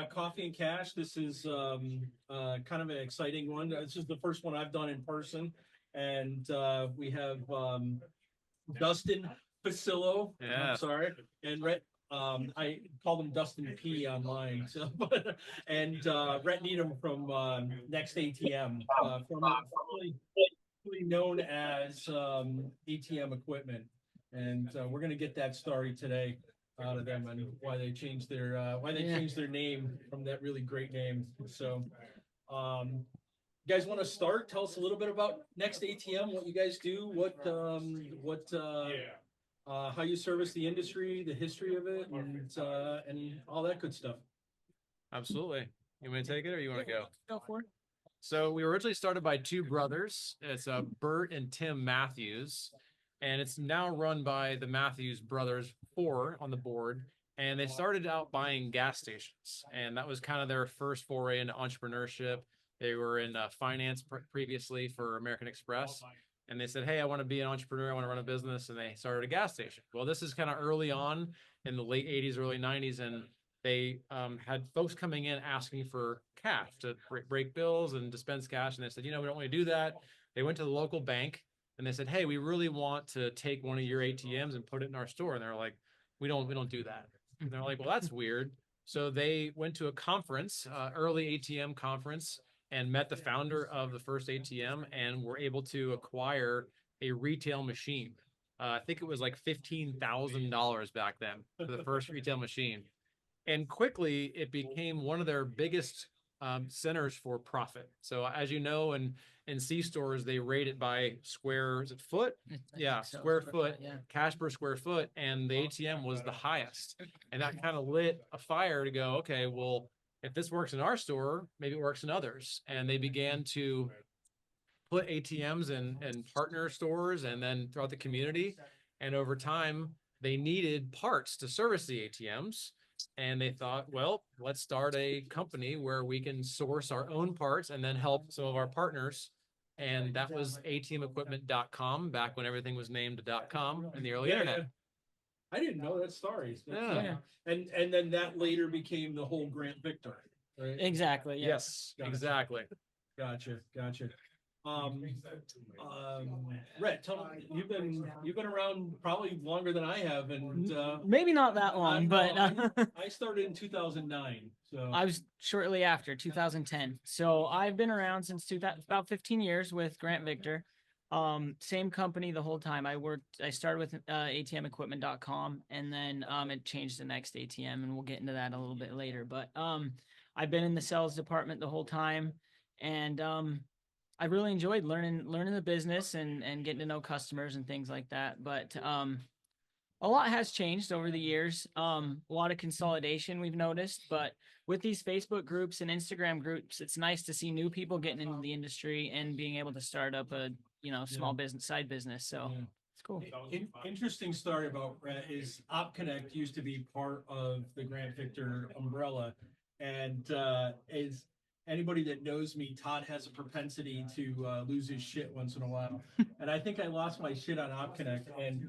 Coffee and Cash. This is kind of an exciting one. This is the first one I've done in person, and we have Dustin Fusilo. Yeah. I'm sorry, and Rhet. I called him Dustin P online. So, and Rhet Needham from Next ATM, formerly known as ATM Equipment, and we're going to get that story today out of them and why they changed their name from that really great name. So, you guys want to start? Tell us a little bit about Next ATM, what you guys do, how you service the industry, the history of it, and all that good stuff. Absolutely. You want to take it or you want to go? Go for it. So we were originally started by two brothers. It's Bert and Tim Matthews, and it's now run by the Matthews brothers, four on the board. And they started out buying gas stations, and that was kind of their first foray into entrepreneurship. They were in finance previously for American Express, and they said, "Hey, I want to be an entrepreneur. I want to run a business," and they started a gas station. Well, this is kind of early on in the late '80s, early '90s, and they had folks coming in asking for cash to break bills and dispense cash. And they said, we don't want to do that. They went to the local bank and they said, "Hey, we really want to take one of your ATMs and put it in our store." And they're like, we don't do that. And they're like, "Well, that's weird." So they went to a conference, early ATM conference, and met the founder of the first ATM and were able to acquire a retail machine. I think it was like $15,000 back then for the first retail machine. And quickly, it became one of their biggest centers for profit. So as you know, in C stores, they rate it by square, is it foot? Yeah, square foot, cash per square foot. And the ATM was the highest. And that kind of lit a fire to go, okay, well, if this works in our store, maybe it works in others. And they began to put ATMs in partner stores and then throughout the community. And over time, they needed parts to service the ATMs. And they thought, well, let's start a company where we can source our own parts and then help some of our partners. And that was atmequipment.com back when everything was named .com in the early internet. I didn't know that story. Yeah. And then that later became the whole Grant Victor, right? Exactly. Yes, exactly. Gotcha. Rhet, you've been around probably longer than I have, and maybe not that long, but I started in 2009. So I was shortly after 2010. So I've been around since about 15 years with Grant Victor. Same company the whole time. I started with atmequipment.com, and then it changed to Next ATM, and we'll get into that a little bit later. But I've been in the sales department the whole time, and I really enjoyed learning the business and getting to know customers and things like that. But a lot has changed over the years. A lot of consolidation we've noticed, but with these Facebook groups and Instagram groups, it's nice to see new people getting into the industry and being able to start up a small business, side business. So it's cool. Interesting story about Rhet is OpConnect used to be part of the Grant Victor umbrella, and is anybody that knows me, Todd has a propensity to lose his shit once in a while. And I think I lost my shit on OpConnect, and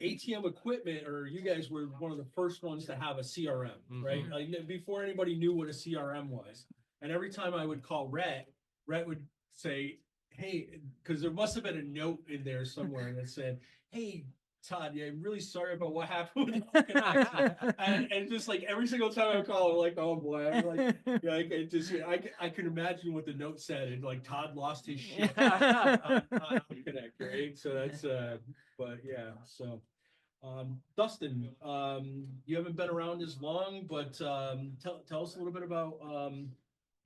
ATM Equipment, or you guys were one of the first ones to have a CRM, right? Like, before anybody knew what a CRM was. And every time I would call Rhet would say, "Hey," because there must have been a note in there somewhere that said, "Hey, Todd, yeah, I'm really sorry about what happened with OpConnect." and just like every single time I call, I'm like, "Oh boy," I'm like, I could imagine what the note said, and like Todd lost his shit on OpConnect, right? So that's but yeah, so Dustin, you haven't been around as long, but tell us a little bit about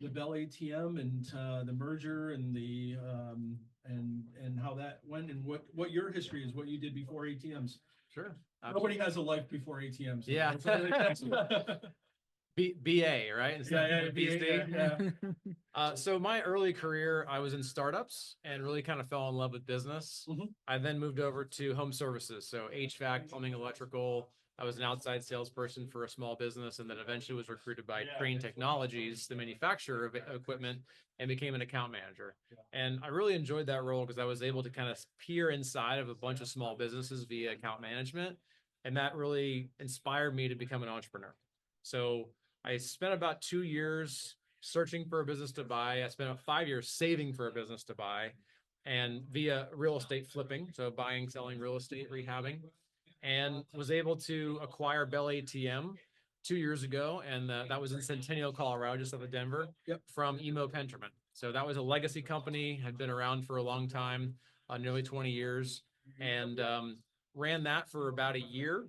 the Bell ATM and the merger and the and how that went, and what your history is, what you did before ATMs. Sure. Nobody has a life before ATMs. Yeah. BA, right? Yeah, BA, yeah. So my early career, I was in startups and really kind of fell in love with business. I then moved over to home services. So HVAC, plumbing, electrical. I was an outside salesperson for a small business, and then eventually was recruited by Crane Technologies, the manufacturer of equipment, and became an account manager. And I really enjoyed that role because I was able to kind of peer inside of a bunch of small businesses via account management. And that really inspired me to become an entrepreneur. So I spent about 2 years searching for a business to buy. I spent about 5 years saving for a business to buy, and via real estate flipping, so buying, selling real estate, rehabbing, and was able to acquire Bell ATM 2 years ago, and that was in Centennial, Colorado, just south of Denver. Yep. From Emo Penterman. So that was a legacy company, had been around for a long time, nearly 20 years, and ran that for about a year,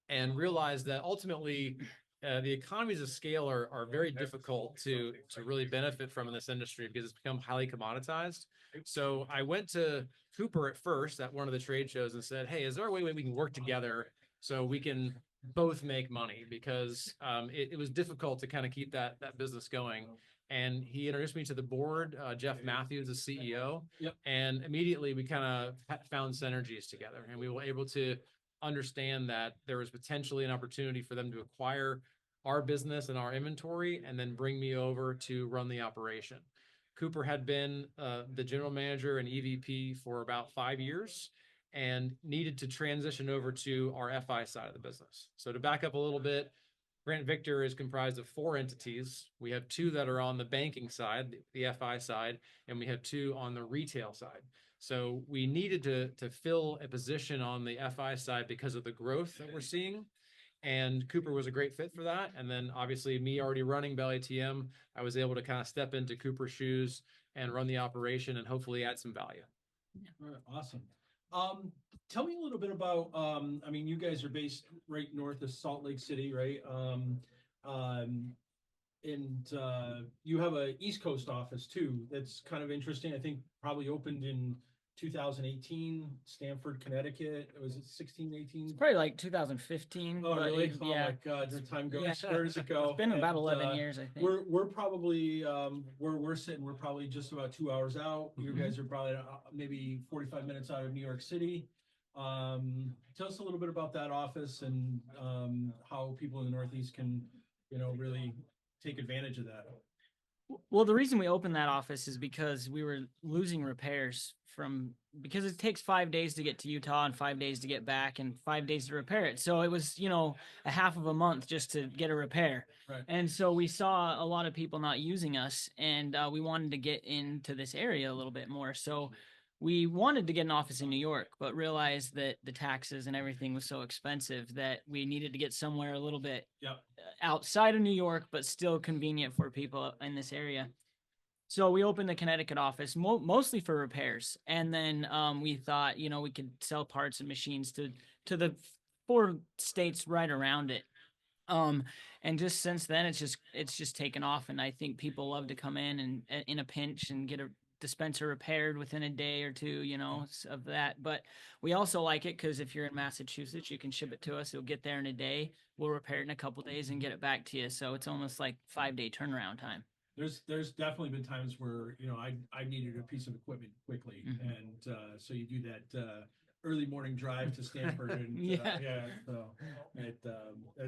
and realized that ultimately the economies of scale are very difficult to really benefit from in this industry because it's become highly commoditized. So I went to Cooper at first at one of the trade shows and said, hey, is there a way we can work together so we can both make money? Because it was difficult to kind of keep that business going. And he introduced me to the board, Jeff Matthews, the CEO. Yep. And immediately we kind of found synergies together, and we were able to understand that there was potentially an opportunity for them to acquire our business and our inventory and then bring me over to run the operation. Cooper had been the general manager and EVP for about 5 years and needed to transition over to our FI side of the business. So to back up a little bit, Grant Victor is comprised of 4 entities. We have 2 that are on the banking side, the FI side, and we have 2 on the retail side. So we needed to fill a position on the FI side because of the growth that we're seeing. And Cooper was a great fit for that. And then obviously me already running Bell ATM, I was able to kind of step into Cooper's shoes and run the operation and hopefully add some value. All right, awesome. Tell me a little bit about, I mean, you guys are based right north of Salt Lake City, right? And you have a East Coast office too. That's kind of interesting. I think probably opened in 2018, Stamford, Connecticut. Was it 16, 18? It's probably like 2015. Oh, but really? Oh yeah. my God, the time goes. Yeah. Where does it go? It's been about And, 11 years, I think. We're probably where we're sitting. We're probably just about 2 hours out. You guys are probably maybe 45 minutes out of New York City. Tell us a little bit about that office and how people in the Northeast can, really take advantage of that. Well, the reason we opened that office is because we were losing repairs because it takes 5 days to get to Utah and 5 days to get back and 5 days to repair it. So it was, a half of a month just to get a repair. Right. And so we saw a lot of people not using us, and we wanted to get into this area a little bit more. So we wanted to get an office in New York, but realized that the taxes and everything was so expensive that we needed to get somewhere a little bit outside of New York, but still convenient for people in this area. So we opened the Connecticut office mostly for repairs. And then we thought, we could sell parts and machines to the 4 states right around it. And just since then, it's just taken off. And I think people love to come in and in a pinch and get a dispenser repaired within a day or 2, of that. But we also like it because if you're in Massachusetts, you can ship it to us. It'll get there in a day. We'll repair it in a couple days and get it back to you. So it's almost like 5-day turnaround time. There's definitely been times where, I needed a piece of equipment quickly. And so you do that early morning drive to Stanford and so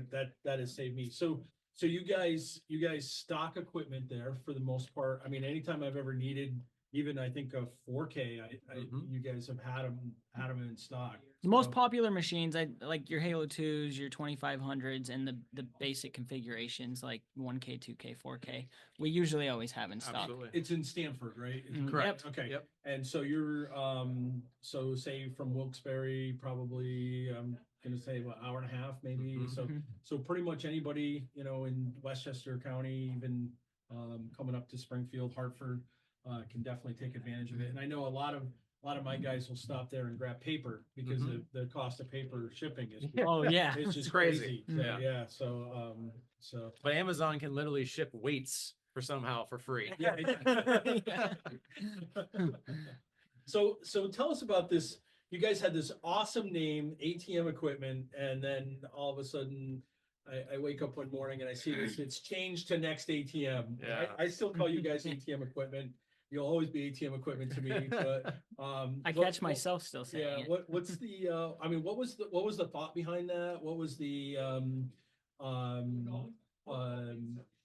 that has saved me. So you guys stock equipment there for the most part. I mean, anytime I've ever needed, even I think a 4K, you guys have had them in stock. The most popular machines, like your Halo 2s, your 2500s, and the basic configurations like 1K, 2K, 4K. We usually always have in stock. Absolutely. It's in Stanford, right? Correct. Yep. Okay. Yep. And so you're so say from Wilkes-Barre, probably I'm gonna say what, hour and a half maybe. So pretty much anybody in Westchester County, even coming up to Springfield, Hartford, can definitely take advantage of it. And I know a lot of my guys will stop there and grab paper because the cost of paper shipping is it's just crazy. So, so but Amazon can literally ship weights for free. So tell us about this. You guys had this awesome name, ATM Equipment, and then all of a sudden I wake up one morning and I see this. It's changed to Next ATM. Yeah. I still call you guys ATM Equipment. You'll always be ATM Equipment to me, but I catch myself still saying it. What's the I mean, what was the thought behind that? What was the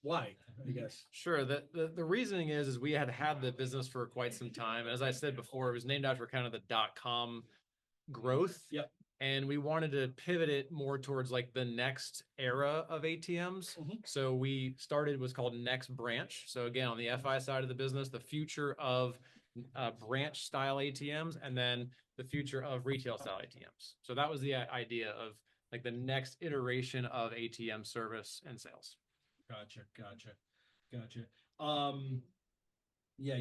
why, I guess? Sure. The reasoning is we had the business for quite some time. As I said before, it was named after kind of the .com growth. Yep. and we wanted to pivot it more towards like the next era of ATMs. So we started what's called Next Branch. So again, on the FI side of the business, the future of branch style ATMs, and then the future of retail style ATMs. So that was the idea of like the next iteration of ATM service and sales. Gotcha. Yeah,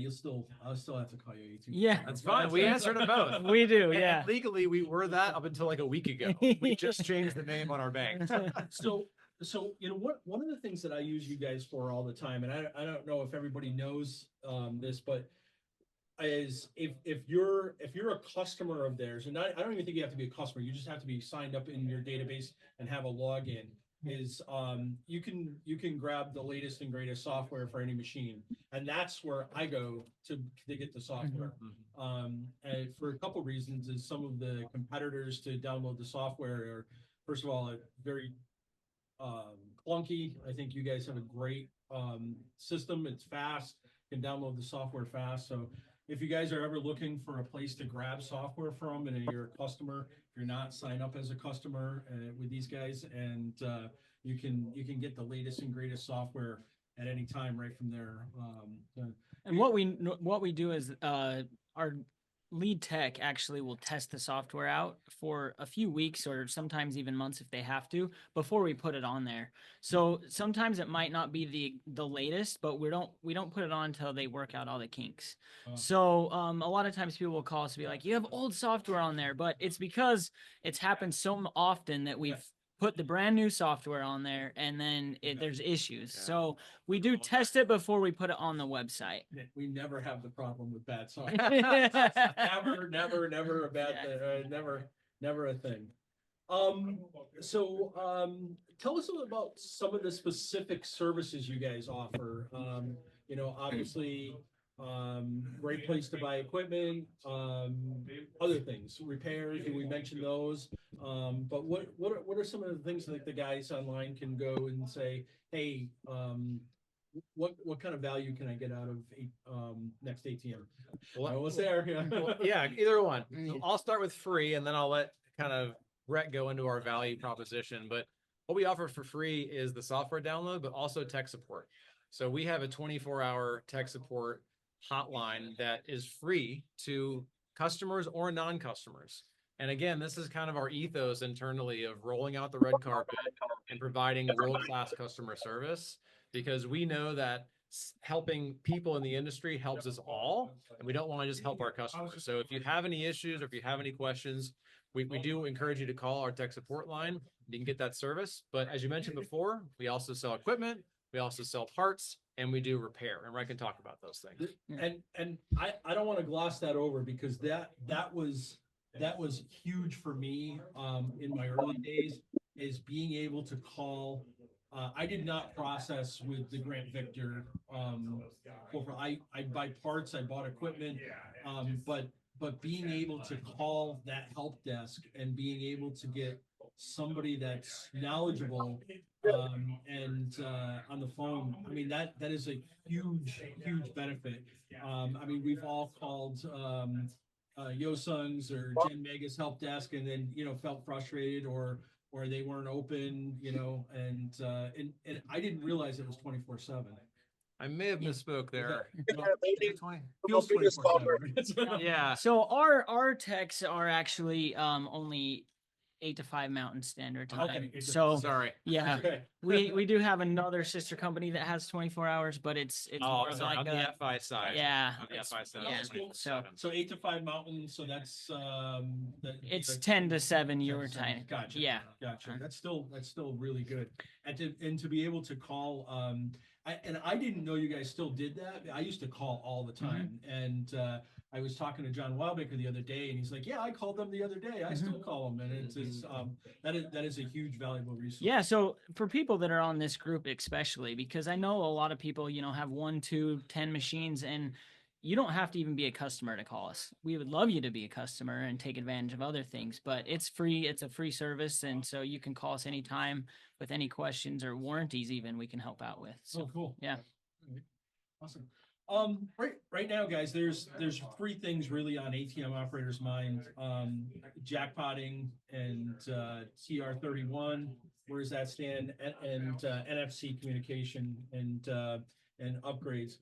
I'll still have to call you ATM. Yeah. That's fine. We answered them both. We do, And yeah. legally, we were that up until like a week ago. We just changed the name on our bank. So, one of the things that I use you guys for all the time, and I don't know if everybody knows this, but is if you're a customer of theirs, and I don't even think you have to be a customer, you just have to be signed up in your database and have a login. Is you can grab the latest and greatest software for any machine, and that's where I go to get the software. And for a couple reasons, is some of the competitors to download the software are, first of all, very clunky. I think you guys have a great system. It's fast. You can download the software fast. So if you guys are ever looking for a place to grab software from and you're a customer, if you're not, sign up as a customer with these guys, and you can get the latest and greatest software at any time right from there. And what we do is our lead tech actually will test the software out for a few weeks or sometimes even months if they have to before we put it on there. So sometimes it might not be the latest, but we don't put it on until they work out all the kinks. So a lot of times people will call us to be like, you have old software on there, but it's because it's happened so often that we've put the brand new software on there and then there's issues. So we do test it before we put it on the website. We never have the problem with bad software. never a bad thing. Never a thing. Tell us a little about some of the specific services you guys offer. Obviously, great place to buy equipment, other things, repairs, and we mentioned those. But what are some of the things that the guys online can go and say, hey, what kind of value can I get out of Next ATM? Well, What's there? Yeah, either one. I'll start with free, and then I'll let kind of Rhet go into our value proposition. But what we offer for free is the software download, but also tech support. So we have a 24-hour tech support hotline that is free to customers or non-customers. And again, this is kind of our ethos internally of rolling out the red carpet and providing world-class customer service, because we know that helping people in the industry helps us all, and we don't want to just help our customers. So if you have any issues or if you have any questions, we do encourage you to call our tech support line. You can get that service. But as you mentioned before, we also sell equipment, we also sell parts, and we do repair. And Rhet can talk about those things. And I don't want to gloss that over, because that was huge for me in my early days, is being able to call. I did not process with the Grant Victor. I buy parts, I bought equipment, but being able to call that help desk and being able to get somebody that's knowledgeable and on the phone, I mean, that is a huge benefit. I mean, we've all called Yosungs or Gen Mega's help desk, and then felt frustrated or they weren't open, and I didn't realize it was 24/7. I may have misspoke there. Feels 24/7. Yeah. So our techs are actually only 8 to 5 Mountain Standard Time. Okay. So Sorry. yeah, Okay. we do have another sister company that has 24 hours, but it's Oh, more sorry. like On the FI side. yeah, On the it's- FI side. yeah. it's So 24/7. So 8 to 5 Mountain. So that's it's 10 to 7 your 10 to 7. time. Gotcha. Yeah. Gotcha. That's still really good. And to be able to call, I didn't know you guys still did that. I used to call all the time, and I was talking to John Wildbaker the other day, and he's like, "Yeah, I called them the other day. I still call them," and it's that is a huge valuable resource. Yeah, so for people that are on this group especially, because I know a lot of people, have 1, 2, 10 machines, and you don't have to even be a customer to call us. We would love you to be a customer and take advantage of other things, but it's free. It's a free service, and so you can call us anytime with any questions or warranties even we can help out with. So, Oh, cool. yeah. Awesome. Right now, guys, there's three things really on ATM operators' mind. Jackpotting and TR31. Where does that stand? And NFC communication and upgrades.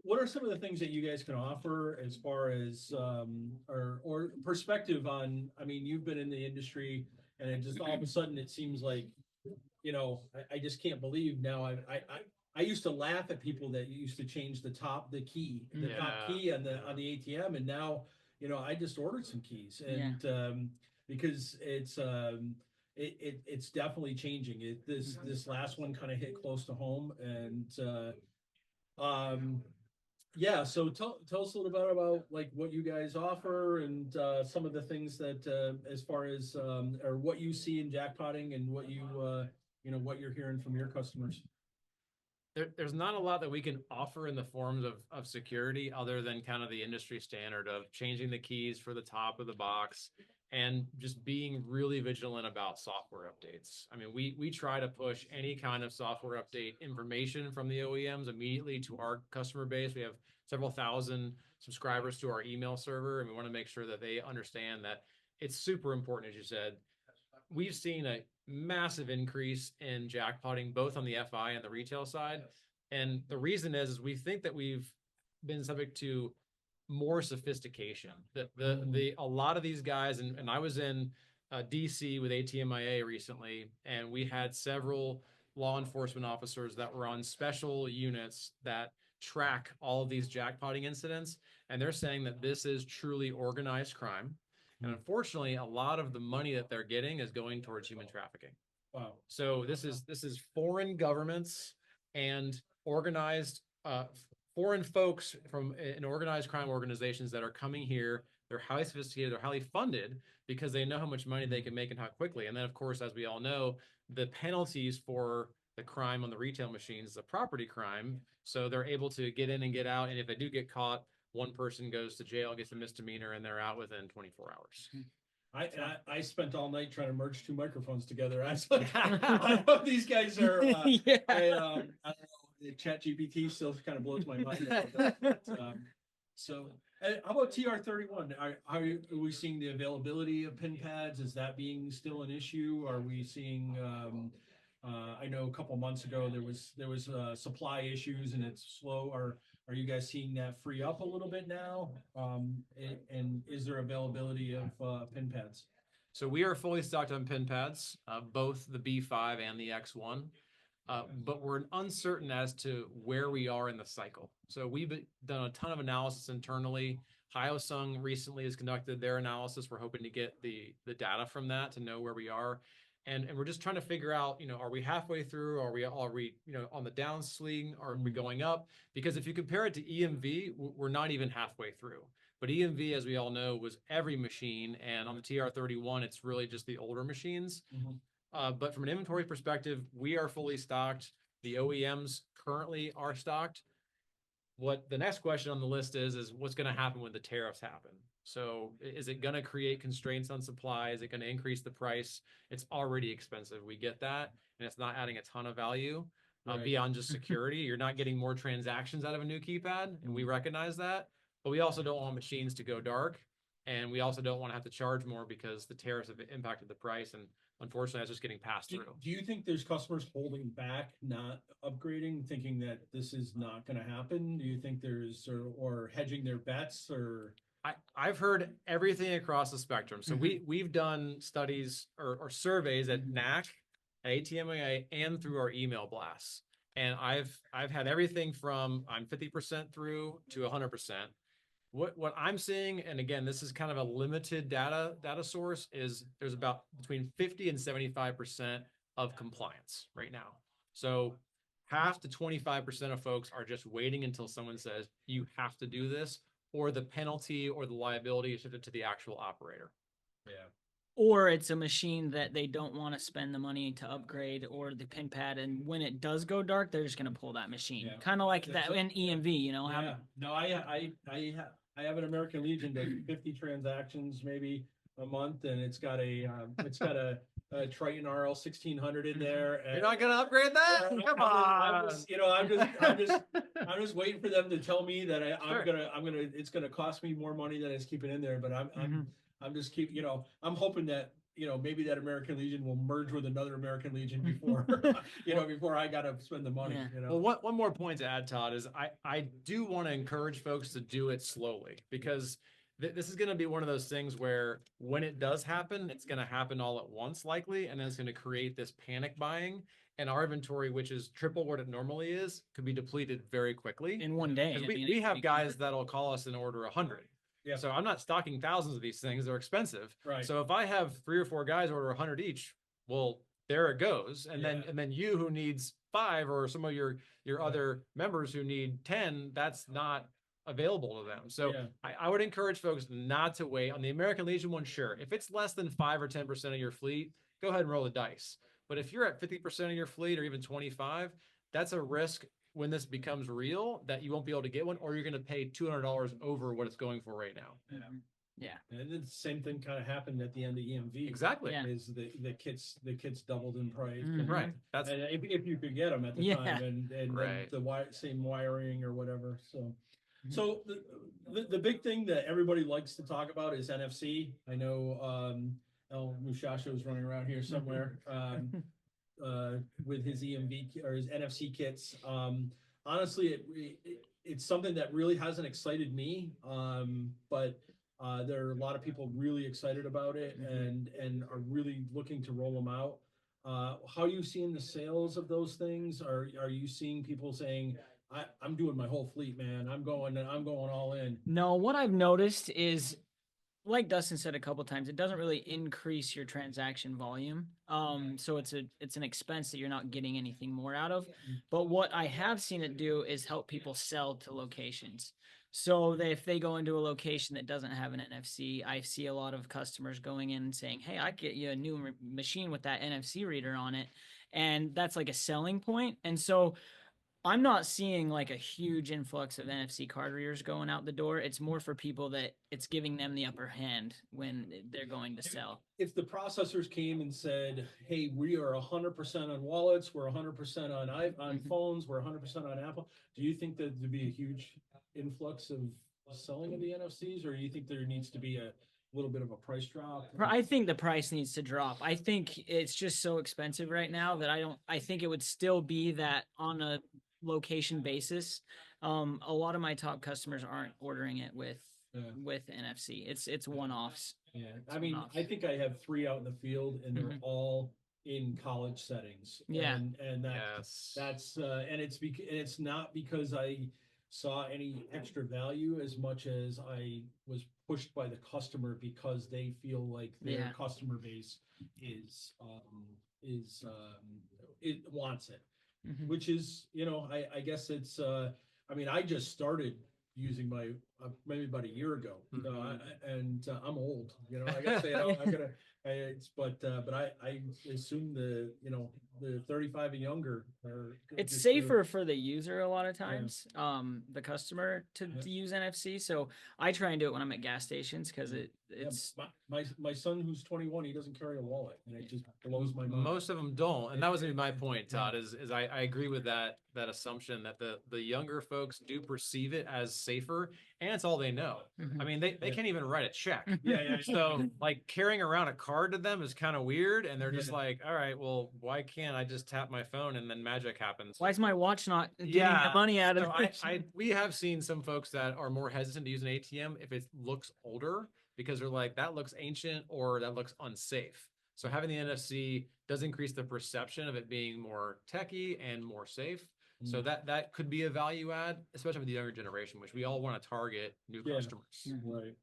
What are some of the things that you guys can offer as far as or perspective on? I mean, you've been in the industry, and it just all of a sudden it seems like, I just can't believe now. I used to laugh at people that used to change the top key on the ATM, and now I just ordered some keys, and because it's definitely changing. This last one kind of hit close to home, and yeah. So tell us a little bit about like what you guys offer and some of the things that as far as or what you see in jackpotting and what what you're hearing from your customers. There's not a lot that we can offer in the forms of security other than kind of the industry standard of changing the keys for the top of the box and just being really vigilant about software updates. I mean, we try to push any kind of software update information from the OEMs immediately to our customer base. We have several thousand subscribers to our email server, and we want to make sure that they understand that it's super important, as you said. We've seen a massive increase in jackpotting, both on the FI and the retail side. And the reason is we think that we've been subject to more sophistication. A lot of these guys, and I was in DC with ATMIA recently, and we had several law enforcement officers that were on special units that track all of these jackpotting incidents. And they're saying that this is truly organized crime. And unfortunately, a lot of the money that they're getting is going towards human trafficking. Wow. So this is foreign governments and organized foreign folks from in organized crime organizations that are coming here. They're highly sophisticated, they're highly funded because they know how much money they can make and how quickly. And then, of course, as we all know, the penalties for the crime on the retail machines is a property crime. So they're able to get in and get out. And if they do get caught, one person goes to jail, gets a misdemeanor, and they're out within 24 hours. I spent all night trying to merge two microphones together. I was like, I know these guys are. Yeah. I don't know. The ChatGPT still kind of blows my mind. So, how about TR31? Are we seeing the availability of pin pads? Is that being still an issue? Are we seeing? I know a couple months ago there was supply issues and it's slow. Are you guys seeing that free up a little bit now? And is there availability of pin pads? So we are fully stocked on pin pads, both the B5 and the X1, but we're uncertain as to where we are in the cycle. So we've done a ton of analysis internally. Hyosung recently has conducted their analysis. We're hoping to get the data from that to know where we are. And we're just trying to figure out, are we halfway through? Are we on the downswing? Are we going up? Because if you compare it to EMV, we're not even halfway through. But EMV, as we all know, was every machine. And on the TR31, it's really just the older machines. Mm-hmm. But from an inventory perspective, we are fully stocked. The OEMs currently are stocked. What the next question on the list is what's going to happen when the tariffs happen? So is it going to create constraints on supply? Is it going to increase the price? It's already expensive. We get that. And it's not adding a ton of value beyond just security. You're not getting more transactions out of a new keypad. And we recognize that. But we also don't want machines to go dark. And we also don't want to have to charge more because the tariffs have impacted the price. And unfortunately, that's just getting passed through. Do you think there's customers holding back, not upgrading, thinking that this is not going to happen? Do you think there's or hedging their bets or? I've heard everything across the spectrum. So we've done studies or surveys at NAC, at ATMIA, and through our email blasts. And I've had everything from I'm 50% through to 100%. What I'm seeing, and again, this is kind of a limited data source, is there's about between 50 and 75% of compliance right now. So half to 25% of folks are just waiting until someone says, you have to do this, or the penalty or the liability is shifted to the actual operator. Yeah. Or it's a machine that they don't want to spend the money to upgrade or the pin pad. And when it does go dark, they're just going to pull that machine. Yeah. Kind of like that in EMV, Yeah. No, I have an American Legion that 50 transactions maybe a month, and it's got a Triton RL 1600 in there. And, You're not gonna upgrade that? Come I'm on. just, I'm just waiting for them to tell me that it's gonna cost me more money than it's keeping in there. But I'm just I'm hoping that, maybe that American Legion will merge with another American Legion before, before I gotta spend the money, Yeah. Well, one more point to add, Todd, is I do want to encourage folks to do it slowly, because this is going to be one of those things where when it does happen, it's going to happen all at once, likely, and then it's going to create this panic buying, and our inventory, which is triple what it normally is, could be depleted very quickly. In one day. 'Cause I we, mean, we have guys that'll call us and order 100. Yeah. So I'm not stocking thousands of these things. They're expensive. Right. So if I have 3 or 4 guys order 100 each, well, there it goes. And then you who needs 5, or some of your other members who need 10, that's not available to them. So I would encourage folks not to wait on the American Legion one. Sure, if it's less than 5 or 10% of your fleet, go ahead and roll the dice. But if you're at 50% of your fleet, or even 25, that's a risk when this becomes real that you won't be able to get one, or you're going to pay $200 over what it's going for right now. Yeah. And then the same thing kind of happened at the end of EMV. Exactly. Yeah. Is the kits doubled in price. Right. That's And if you could get them at the time, and Right. the same wiring or whatever. So the big thing that everybody likes to talk about is NFC. I know El Muchacho is running around here somewhere with his EMV or his NFC kits. Honestly, it's something that really hasn't excited me, but there are a lot of people really excited about it and are really looking to roll them out. How are you seeing the sales of those things? Are you seeing people saying, I'm doing my whole fleet, man. I'm going all in. No, what I've noticed is, like Dustin said a couple times, it doesn't really increase your transaction volume. So it's an expense that you're not getting anything more out of. But what I have seen it do is help people sell to locations. So that if they go into a location that doesn't have an NFC, I see a lot of customers going in and saying, "Hey, I could get you a new machine with that NFC reader on it," and that's like a selling point. And so I'm not seeing like a huge influx of NFC card readers going out the door. It's more for people that it's giving them the upper hand when they're going to sell. If the processors came and said, "Hey, we are 100% on wallets, we're 100% on phones, we're 100% on Apple," do you think that there'd be a huge influx of selling of the NFCs, or do you think there needs to be a little bit of a price drop? I think the price needs to drop. I think it's just so expensive right now that I think it would still be that on a location basis. A lot of my top customers aren't ordering it with NFC. It's one-offs. Yeah, I mean, I think I have 3 out in the field, and they're all in college settings. Yeah. and that's and it's not because I saw any extra value as much as I was pushed by the customer, because they feel like their customer base it wants it. Which is, I guess it's, I mean, I just started using my, maybe about a year ago, and I'm old, I gotta say, but I assume the 35 and younger are. It's safer for the user a lot of times, the customer to use NFC. So I try and do it when I'm at gas stations, because it's my son who's 21, he doesn't carry a wallet, and it just blows my mind. Most of them don't, and that was gonna be my point, Todd. Is I agree with that assumption that the younger folks do perceive it as safer, and it's all they know. I mean, they can't even write a check. So like carrying around a card to them is kind of weird, and they're just like, all right, well, why can't I just tap my phone and then magic happens? Why is my watch not getting the money out of it? We have seen some folks that are more hesitant to use an ATM if it looks older, because they're like, that looks ancient or that looks unsafe. So having the NFC does increase the perception of it being more techy and more safe. So that could be a value add, especially with the younger generation, which we all want to target new customers. Right.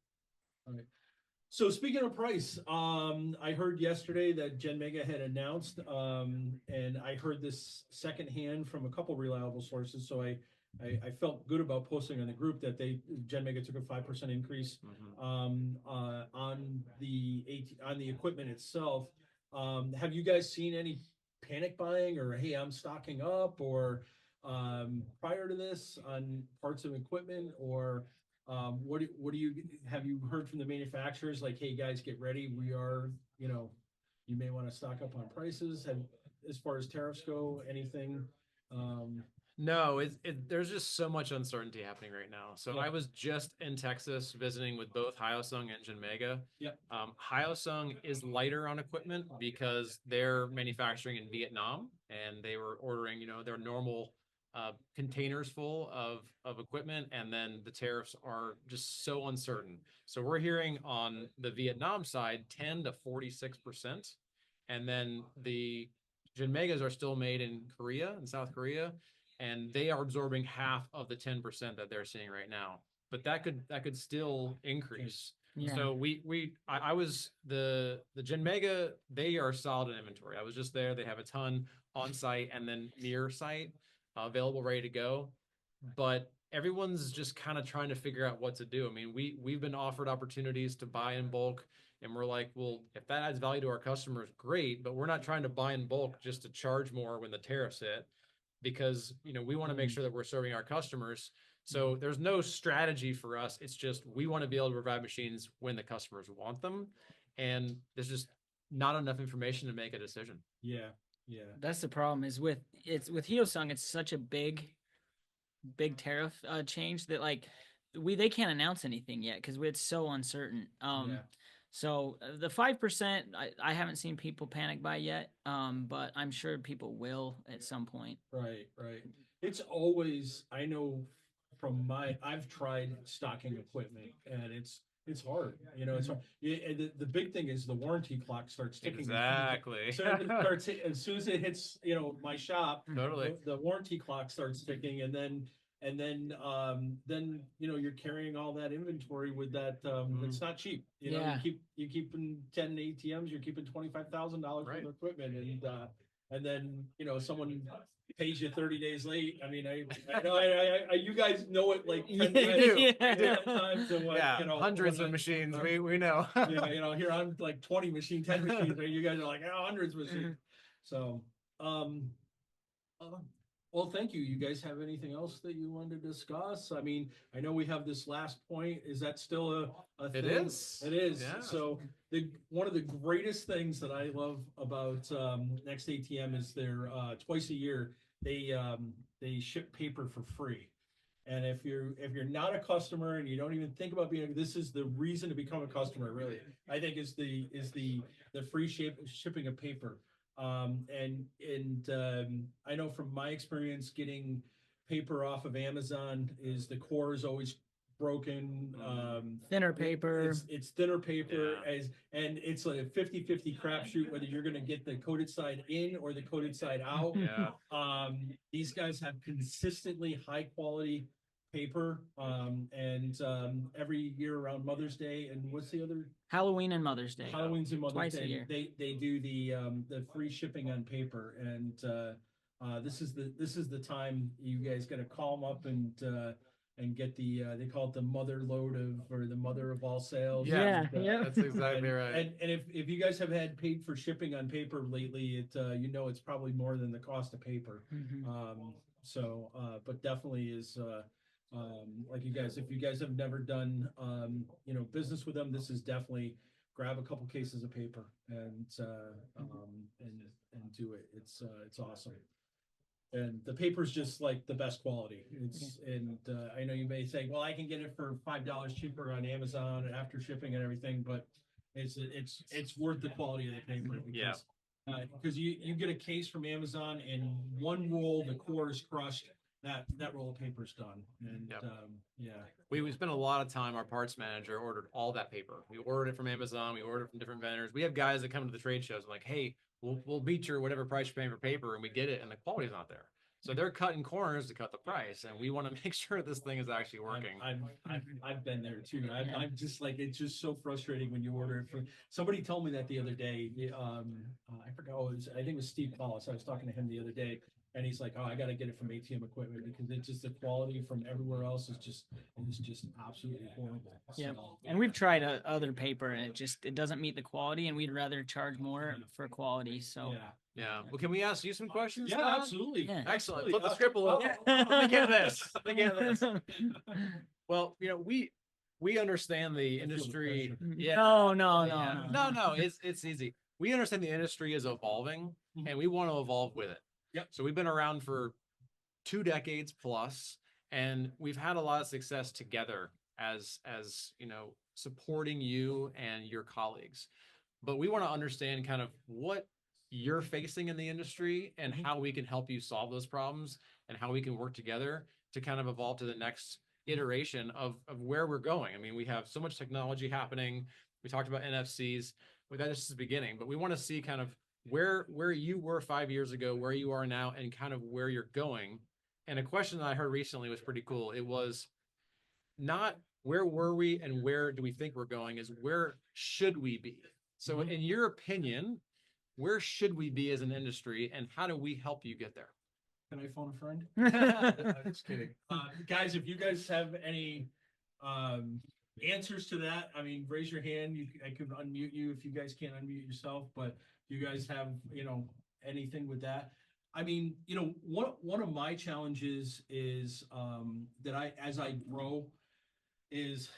So speaking of price, I heard yesterday that Gen Mega had announced, and I heard this secondhand from a couple reliable sources. So I felt good about posting on the group that Gen Mega took a 5% increase on the equipment itself. Have you guys seen any panic buying, or hey, I'm stocking up, or prior to this on parts of equipment, or what do you have you heard from the manufacturers, like, hey guys, get ready, we are you may want to stock up on prices. And as far as tariffs go, anything? No, there's just so much uncertainty happening right now. So Yeah. I was just in Texas visiting with both Hyosung and Jinmega. Yep. Hyosung is lighter on equipment because they're manufacturing in Vietnam and they were ordering, their normal containers full of equipment, and then the tariffs are just so uncertain. So we're hearing on the Vietnam side 10 to 46%, and then the Jinmegas are still made in Korea and South Korea, and they are absorbing half of the 10% that they're seeing right now. But that could still increase. Yeah. So I was the Jinmega, they are solid in inventory. I was just there. They have a ton on site and then near site available, ready to go. But everyone's just kind of trying to figure out what to do. I mean, we've been offered opportunities to buy in bulk, and we're like, well, if that adds value to our customers, great. But we're not trying to buy in bulk just to charge more when the tariffs hit, because we want to make sure that we're serving our customers. So there's no strategy for us. It's just we want to be able to provide machines when the customers want them, and there's just not enough information to make a decision. Yeah. That's the problem. Is with Hyosung, it's such a big tariff change that like they can't announce anything yet because it's so uncertain. So the 5%, I haven't seen people panic buy yet, but I'm sure people will at some point. Right. It's always, I know from I've tried stocking equipment, and it's hard. It's hard. And the big thing is the warranty clock starts ticking. Exactly. So it starts as soon as it hits, my shop, Totally. the warranty clock starts ticking, and then you're carrying all that inventory with that. It's not cheap. Yeah. You keeping 10 ATMs, you're keeping $25,000 worth of equipment, and then someone pays you 30 days late. I mean, I know you guys know it like 10 times and what, hundreds of machines. We know. Here I'm like 10 machines, right? You guys are like hundreds of machines. So, well, thank you. You guys have anything else that you wanted to discuss? I mean, I know we have this last point. Is that still a thing? It is. It is. Yeah. So one of the greatest things that I love about Next ATM is their twice a year they ship paper for free. And if you're not a customer and you don't even think about being, this is the reason to become a customer. Really, I think is the free shipping of paper. And I know from my experience getting paper off of Amazon is the core is always broken. Thinner paper. It's thinner paper and it's like a 50-50 crapshoot whether you're going to get the coated side in or the coated side out. Yeah. These guys have consistently high quality paper, and every year around Mother's Day and what's the other? Halloween and Mother's Day. Halloween's and Mother's Twice Day. a year. They do the free shipping on paper, and this is the time you guys got to call them up and get the they call it the mother load or the mother of all sales. Yeah, that's exactly right. And if you guys have had paid for shipping on paper lately, it's probably more than the cost of paper. But definitely is. Like you guys, if you guys have never done, business with them, this is definitely grab a couple cases of paper and do it. It's awesome. And the paper's just like the best quality. I know you may say, well, I can get it for $5 cheaper on Amazon after shipping and everything, but it's worth the quality of the paper. Because you get a case from Amazon and one roll, the core is crushed. That roll of paper's done. And we spent a lot of time. Our parts manager ordered all that paper. We ordered it from Amazon. We ordered it from different vendors. We have guys that come to the trade shows and like, hey, we'll beat your whatever price you're paying for paper, and we get it, and the quality's not there. So they're cutting corners to cut the price, and we want to make sure this thing is actually working. I've been there too. I'm just like, it's just so frustrating when you order it from. Somebody told me that the other day. I forgot. I think it was Steve Paulus. I was talking to him the other day. And he's like, oh, I got to get it from ATM equipment because it's just the quality from everywhere else is just absolutely horrible. Yeah. And we've tried other paper and it doesn't meet the quality, and we'd rather charge more for quality. So yeah. Well, can we ask you some questions? Yeah, absolutely. Yeah. Excellent. Flip the script a little. Think of this. Well, we understand the industry. Yeah. No. No, it's easy. we understand the industry is evolving Mhm. and we want to evolve with it. Yep. So we've been around for 2 decades plus, and we've had a lot of success together as supporting you and your colleagues. But we want to understand kind of what you're facing in the industry and Mhm. how we can help you solve those problems and how we can work together to kind of evolve to the next iteration of where we're going. I mean, we have so much technology happening. We talked about NFCs. Well, that just is the beginning, but we want to see kind of where you were 5 years ago, where you are now, and kind of where you're going. And a question that I heard recently was pretty cool. It was not where were we and where do we think we're going, is where should we be? So Mhm. in your opinion, where should we be as an industry and how do we help you get there? Can I phone a friend? I'm just kidding. Guys, if you guys have any answers to that, I mean, raise your hand. I can unmute you if you guys can't unmute yourself, but you guys have, anything with that. I mean, one of my challenges is that as I grow is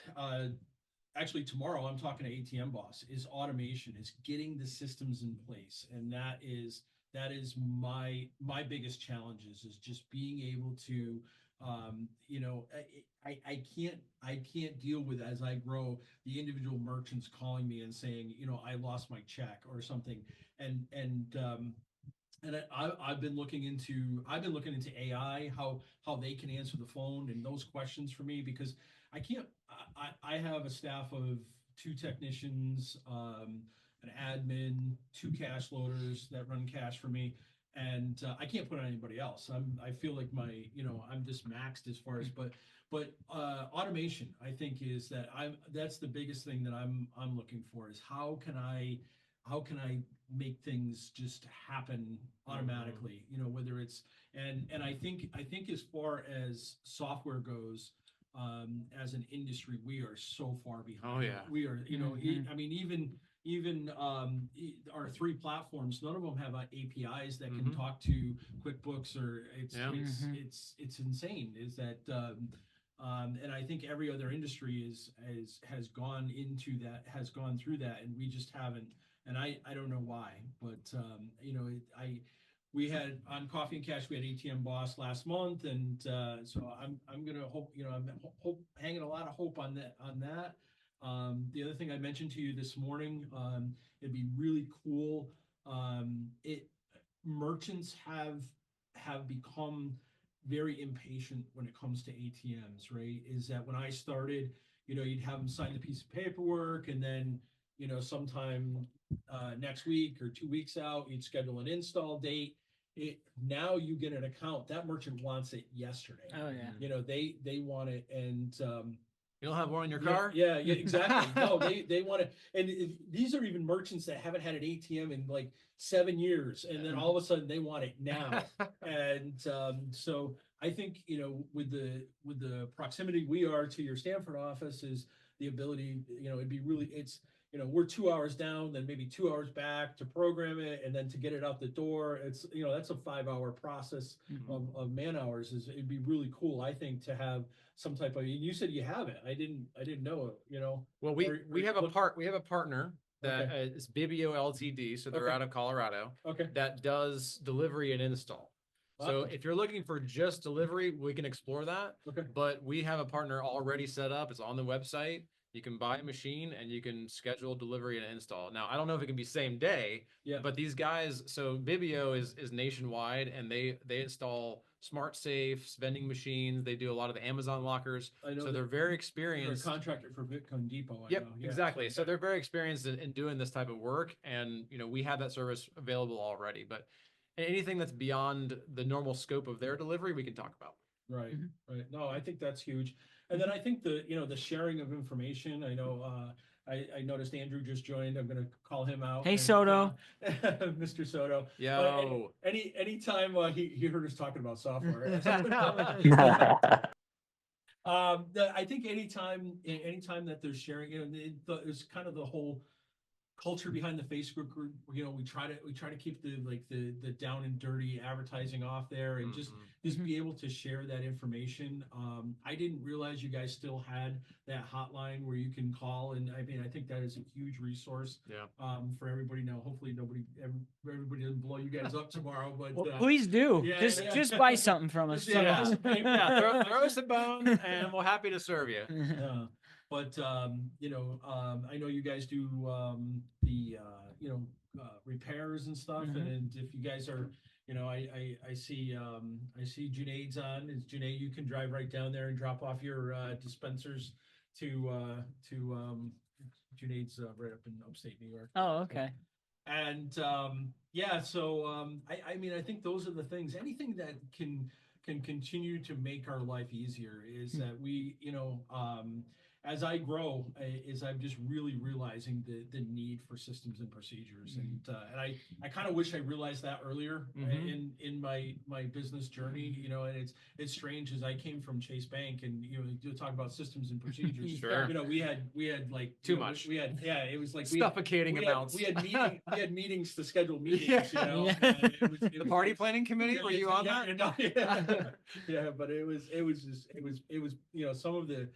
actually tomorrow I'm talking to ATM boss, is automation, is getting the systems in place. And that is my biggest challenges, is just being able to I can't deal with, as I grow, the individual merchants calling me and saying, I lost my check or something. And I've been looking into AI, how they can answer the phone and those questions for me, because I can't. I have a staff of 2 technicians, an admin, 2 cash loaders that run cash for me, and I can't put on anybody else. I feel like I'm just maxed as far as, but automation, I think, is that's the biggest thing that I'm looking for, is how can I make things just happen automatically, whether it's, and I think as far as software goes, as an industry, we are so far behind. Oh, yeah. We are, Mhm. I mean, even our 3 platforms, none of them have APIs that can Mhm. talk to QuickBooks, or Yeah. Mhm. it's insane, is that and I think every other industry has gone through that, and we just haven't. And I don't know why, but we had on Coffee and Cash, we had ATM Boss last month, and so I'm gonna hope, I'm hanging a lot of hope on that. The other thing I mentioned to you this morning, it'd be really cool. It Merchants have become very impatient when it comes to ATMs, right? Is that when I started, you'd have them sign the piece of paperwork, and then sometime next week or 2 weeks out, you'd schedule an install date. Now you get an account, that merchant wants it yesterday. Oh yeah. They want it, and You don't have one in your yeah, car? yeah, exactly. No, they want it, and these are even merchants that haven't had an ATM in like 7 years, and then all of a sudden they want it now. And so I think, with the proximity we are to your Stanford office, is the ability, it'd be really, we're 2 hours down, then maybe 2 hours back to program it, and then to get it out the door. It's, that's a 5-hour process of man hours. It'd be really cool, I think, to have some type of. You said you have it. I didn't know it. Well, we have a partner that Okay. is Bibio Ltd. So they're Okay. out of Colorado, Okay. that does delivery and install. So Awesome. if you're looking for just delivery, we can explore that. Okay. But we have a partner already set up. It's on the website. You can buy a machine and you can schedule delivery and install. Now, I don't know if it can be same day, Yeah. but these guys, so Bibio is nationwide, and they install smart safes, vending machines. They do a lot of the Amazon lockers. I know So they're very they're a experienced. contractor for Bitcoin Depot. I Yep, know. Yeah. exactly. So they're very experienced in doing this type of work, and we have that service available already. But anything that's beyond the normal scope of their delivery, we can talk about. Right. Mhm. Right. No, I think that's huge. And then I think the sharing of information. I know. I noticed Andrew just joined. I'm going to call him out. Hey, And, Soto. Mr. Soto. Yo. But anytime he heard us talking about software. I think anytime that they're sharing, it's kind of the whole culture behind the Facebook group. You know, we try to keep the down and dirty advertising off there, and just be able to share that information. I didn't realize you guys still had that hotline where you can call, and I mean, I think that is a huge resource. Yeah. For everybody now. Hopefully, everybody doesn't blow you guys up tomorrow, but Well, please do. yeah, just buy something from us. Yeah. Yeah, throw us a bone, and we're happy to serve you. But you know, I know you guys do you know, repairs and stuff, and if you guys are, you know, I see Junaid's on. Is Junaid, you can drive right down there and drop off your dispensers to Junaid's right up in upstate New York. Oh, okay. And yeah, so I mean, I think those are the things. Anything that can continue to make our life easier is that we, you know, as I grow, is I'm just really realizing the need for systems and procedures, and I kind of wish I realized that earlier in my business journey, you know. And it's strange, as I came from Chase Bank, and you know, you talk about systems and procedures. Sure. You know, we had like Too you know, much. We had it was like Suffocating amounts. We had meetings to schedule meetings. Yeah. You know, Yeah. and it was The party planning committee? Were you on that? Yeah, but it was you know, some of the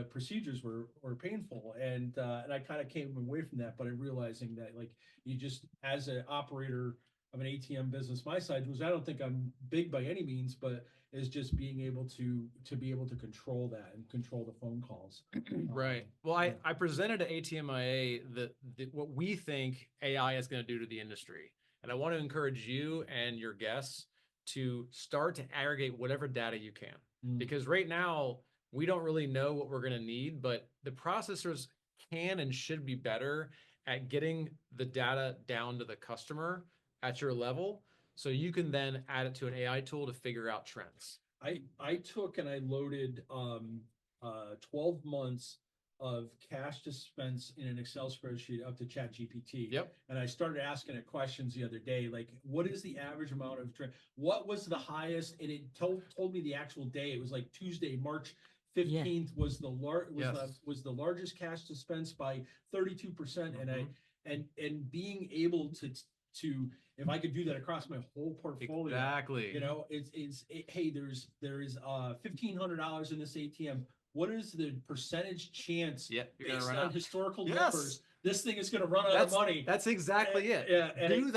procedures were painful, and I kind of came away from that, but I'm realizing that, like, you just, as an operator of an ATM business my size, which I don't think I'm big by any means, but is just being able to be able to control that and control the phone calls. Right. Well, I presented to ATMIA what we think AI is going to do to the industry. And I want to encourage you and your guests to start to aggregate whatever data you can. Because right now, we don't really know what we're going to need, but the processors can and should be better at getting the data down to the customer at your level, so you can then add it to an AI tool to figure out trends. I took and I loaded 12 months of cash dispense in an Excel spreadsheet up to ChatGPT. Yep. And I started asking it questions the other day, like, what is the average amount of what was the highest? And it told me the actual day. It was like Tuesday, March 15th was the largest cash dispense by 32%. And being able to if I could do that across my whole portfolio, exactly, you know, hey, there is $1,500 in this ATM. What is the percentage chance based on historical numbers this thing is going to run out of money? That's exactly it. Yeah, do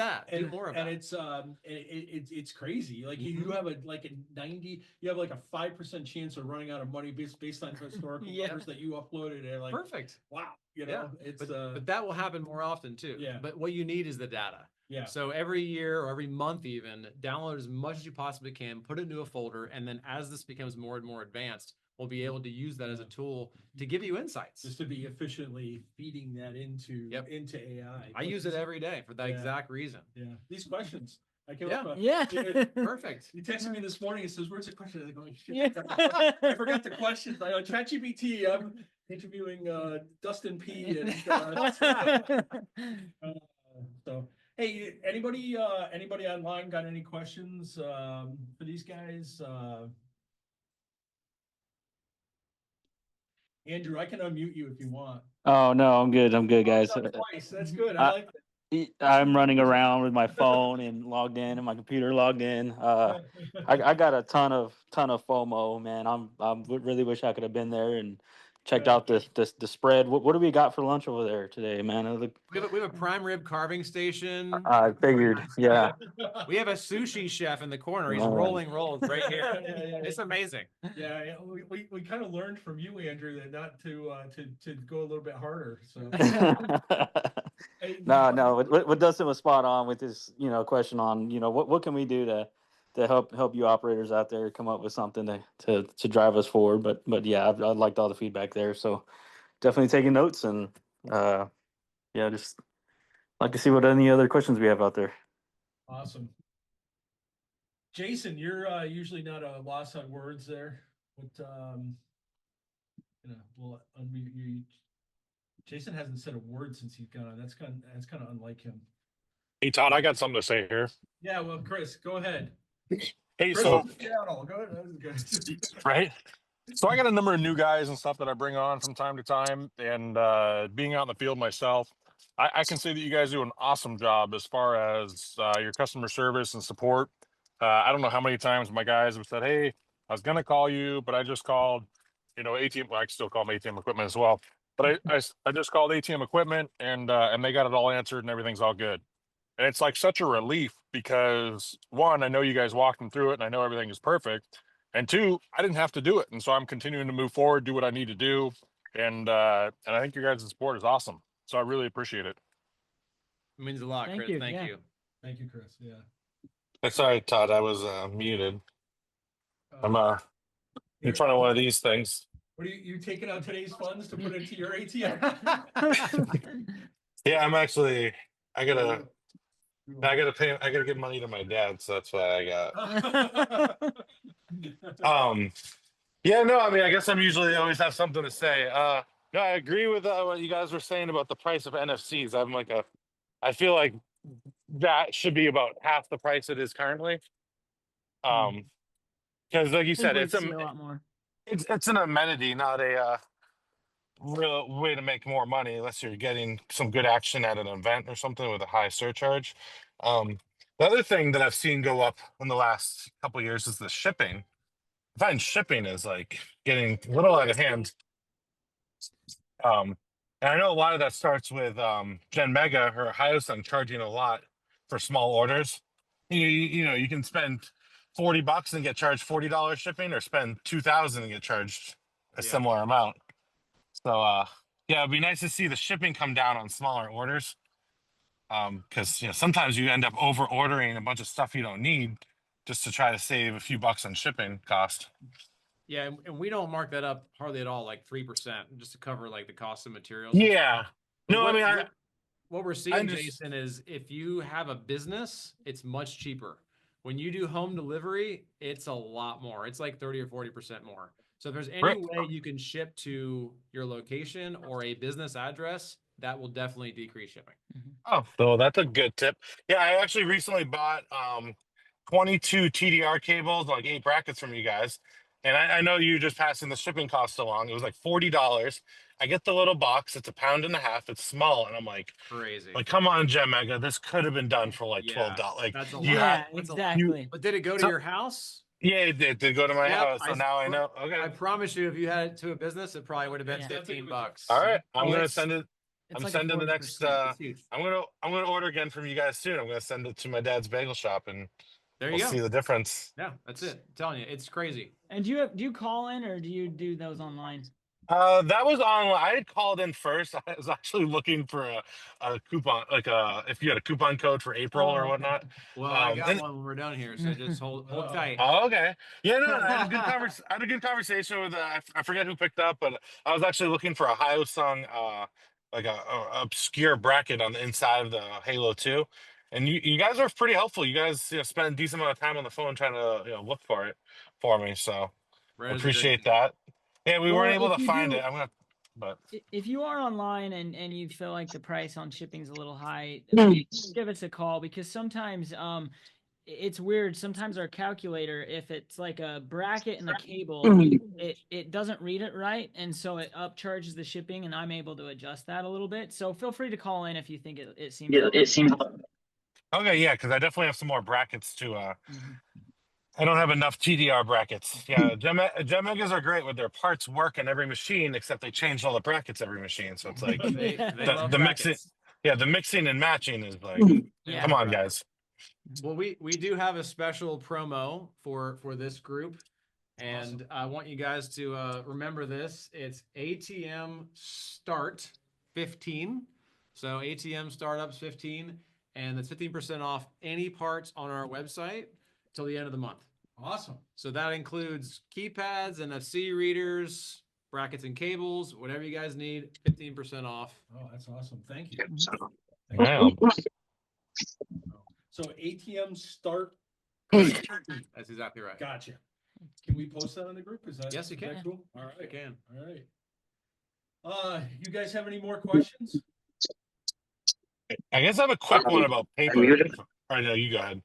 more of that. And it's crazy. Like you have a 5% chance of running out of money based on historical numbers that you uploaded. And like, perfect. Wow. You know, it's but that will happen more often too. Yeah. But what you need is the data. Yeah. So every year or every month, even, download as much as you possibly can, put it into a folder, and then as this becomes more and more advanced, we'll be able to use that as a tool to give you insights. Just to be efficiently feeding that into AI. I use it every day for that exact reason. Yeah. These questions. I came up perfect. You texted me this morning and says, "Where's the question?" I'm going, shit, I forgot the questions. I ChatGPT. I'm interviewing Dustin P. And, so, hey, anybody online got any questions for these guys? Andrew, I can unmute you if you want. Oh no, I'm good, guys. Twice. That's good. I like that. I'm running around with my phone and logged in, and my computer logged in. I got a ton of FOMO, man. I really wish I could have been there and checked out the spread. What do we got for lunch over there today, man? We have a prime rib carving station. I figured, yeah. We have a sushi chef in the corner. He's rolling rolls right here. It's amazing. Yeah, we kind of learned from you, Andrew, that not to go a little bit harder. So no, what Dustin was spot on with his question on what can we do to help you operators out there come up with something to drive us forward. But yeah, I liked all the feedback there. So definitely taking notes, and just like to see what any other questions we have out there. Awesome. Jason, you're usually not a loss on words there. But we'll unmute you. Jason hasn't said a word since he's gone. That's kind of unlike him. Hey Todd, I got something to say here. Yeah, well, Chris, go ahead. Hey, Chris, so go ahead. right. So I got a number of new guys and stuff that I bring on from time to time, and being out in the field myself, I can say that you guys do an awesome job as far as your customer service and support. I don't know how many times my guys have said, "Hey, I was gonna call you, but I just called." You know, ATM. Well, I can still call them ATM equipment as well, but I just called ATM equipment, and they got it all answered and everything's all good. And it's like such a relief because one, I know you guys walked them through it and I know everything is perfect. And two, I didn't have to do it. And so I'm continuing to move forward, do what I need to do. And I think your guys' support is awesome. So I really appreciate it. It means a lot, Thank Chris. you, Thank yeah. you. Thank you, Chris. Yeah. Sorry, Todd, I was muted. I'm in Here, front of one of these things. what are you taking out today's funds to put into your ATM? Yeah, I'm actually I gotta pay, I gotta give money to my dad, so that's why I got yeah, no, I mean, I guess I'm usually always have something to say. No, I agree with what you guys were saying about the price of NFCs. I feel like that should be about half the price it is currently. Because like you I think said, we'd see a lot more. it's an amenity, not a real way to make more money unless you're getting some good action at an event or something with a high surcharge. The other thing that I've seen go up in the last couple of years is the shipping. I find shipping is like getting a little out of hand. And I know a lot of that starts with Gen Mega or Hyosung charging a lot for small orders. You know, you can spend $40 and get charged $40 shipping, or spend 2,000 and get charged a Yeah. similar amount. So yeah, it'd be nice to see the shipping come down on smaller orders. Because you know, sometimes you end up over ordering a bunch of stuff you don't need just to try to save a few bucks on shipping cost. Yeah, and we don't mark that up hardly at all, like 3%, just to cover like the cost of materials. and Yeah. stuff. But No, I mean, what we're I seeing, just- Jason, is if you have a business, it's much cheaper. When you do home delivery, it's a lot more. It's like 30 or 40% more. So if there's any Right. way you can ship to your location or a business address, that will definitely decrease shipping. Oh, so that's a good tip. Yeah, I actually recently bought 22 TDR cables, like 8 brackets from you guys. And I know you just passing the shipping cost along. It was like $40. I get the little box, it's a pound and a half, it's small, and I'm like, Crazy. come on, Gem Mega, this could have been done for like Yeah, $12. Like that's a you lot. had, Yeah, That's a lot. exactly. But did it go to So- your house? yeah, it did go to my Yep, house. So I now I pro- know. Okay. I promise you, if you had it to a business, it probably would have been Yeah. 15 bucks. All right. I'm Oh, gonna it's- send it. It's I'm like a sending the next 40%. It's huge. I'm gonna order again from you guys soon. I'm gonna send it to my dad's bagel shop, and There we'll you see go. the difference. Yeah, that's it. I'm telling you, it's crazy. And do you call in or do you do those online? That was online. I had called in first. I was actually looking for a coupon, like if you had a coupon code for April or okay. whatnot. Well, I got and- one when we're done here, so just hold tight. Oh, okay. Yeah, no, I had a good I had a good conversation with I forget who picked up, but I was actually looking for a Hyosung like a obscure bracket on the inside of the Halo 2. And you guys are pretty helpful. You guys spend a decent amount of time on the phone trying to look for it for me. So Red I is a great appreciate name. that. Yeah, we weren't Well, able if to you find do- it. But If you are online and you feel like the price on shipping's a little high, give us a call, because sometimes it's weird. Sometimes our calculator, if it's like a bracket and a cable, it doesn't read it right, and so it upcharges the shipping, and I'm able to adjust that a little bit. So feel free to call in if you think it seems. okay, yeah, because I definitely have some more brackets to Mhm. I don't have enough TDR brackets. Yeah, Gem Megas are great with their parts work on every machine, except they changed all the brackets every machine. So it's like They Yeah. love the mixing. brackets. Yeah, the mixing and matching is like, Yeah. come on, guys. Well, we do have a special promo for this group, and I want you guys to remember this. It's ATM Start 15. So ATM Startups 15, and that's 15% off any parts on our website till the end of the month. Awesome. So that includes keypads, NFC readers, brackets and cables, whatever you guys need, 15% off. Oh, that's awesome. Thank you. Wow. So ATM start. That's exactly right. Gotcha. Can we post that on the group? Is that Yes, you is that can. cool? All I right. can. All right. You guys have any more questions? I guess I have a quick one about paper. muted? All right, no, you go ahead.